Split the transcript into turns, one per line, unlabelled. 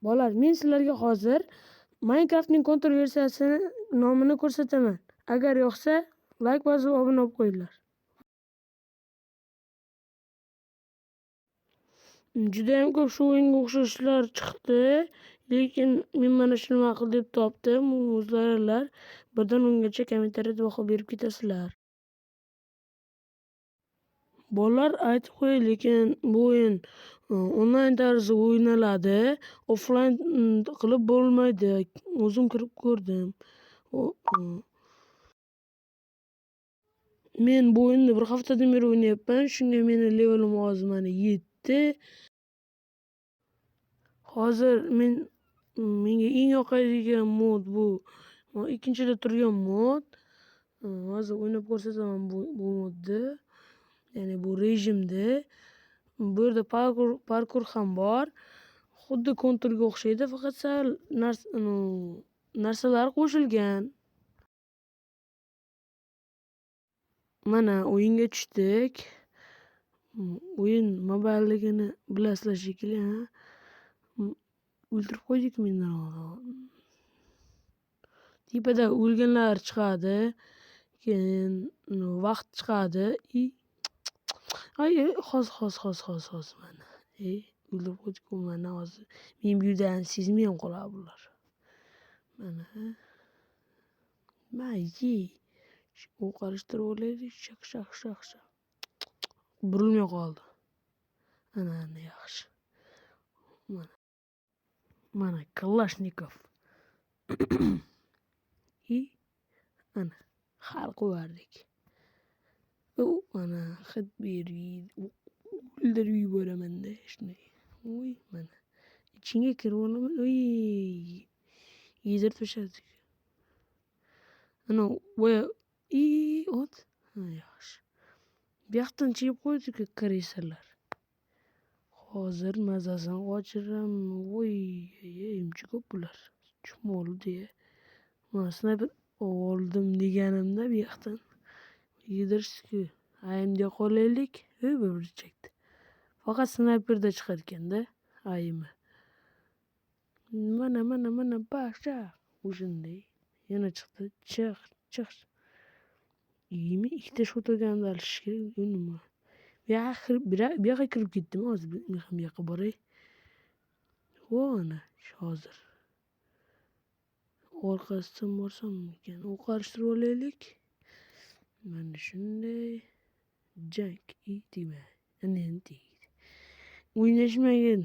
Bolalar, men sizlarga hozir Minecraftning kontroversiyasi nomini ko'rsataman. Agar yoqsa, like bosib obuna bo'lib qo'yinglar. Judayam ko'p shu o'yinga o'xshashlar chiqdi, lekin men mana shuni ma'qul deb topdim. O'zlaringlar 1 dan 10 gacha kommentariyada baho berib ketasizlar. Bolalar, aytib qo'yay, lekin bu o'yin onlayn tarzda o'ynaladi. Offlayn qilib bo'lmaydi. O'zim kirib ko'rdim. Men bu o'yinni 1 haftadan beri o'ynayapman. Shunga meni levelim hozir mana 7. Hozir menga eng yoqadigan mod bu ikkinchida turgan mod. Hozir o'ynab ko'rsataman bu modni. Ya'ni bu rejimda. Bu yerda parkur ham bor. Xuddi konturga o'xshaydi, faqat sal narsalar qo'shilgan. Mana o'yinga tushdik. O'yin mobilligini bilasizlar shekilli, ha? O'ldirib qo'ydik meni. Tepada o'lganlar chiqadi. Keyin vaqt chiqadi. Ay, hozir mana. O'ldirib qo'ydik-ku mana hozir. Men bu yerdan sezmay ham qoladi bular. Mana. Mayli. O'q alishtirib olaylik. Shaq. Burilmay qoldi. Ana yaxshi. Mana Kalashnikov. Ana hal qo'yardik. Mana hid berib o'ldirib yuboraman-da shuni. Voy, mana ichingga kirib olaman. Oy. Yedirib tashladik. Ana voy, ot. Yaxshi. Bu yoqdan chigib qo'ydik-ku koreyslar. Hozir mazasini qochiraman. Voy, uncha ko'p bular. Chumoldi-ya. Mana snayper oldim deganimda bu yoqdan yedirishdi-ku. Ayimga qolaylik. Bir chekdi. Faqat snayperda chiqar ekan-da. Ayimi. Mana basha. O'shanday. Yana chiqdi. Chiq. Men ikkita shot o'rganib olish kerak. Nima? Bu yoqqa kirib ketdim hozir. Men ham bu yoqqa boray. Ana hozir. Orqasidan borsam ekan. O'q alishtirib olaylik. Mana shunday. Jank tegdi. Ana tegdi. O'ynashmagin.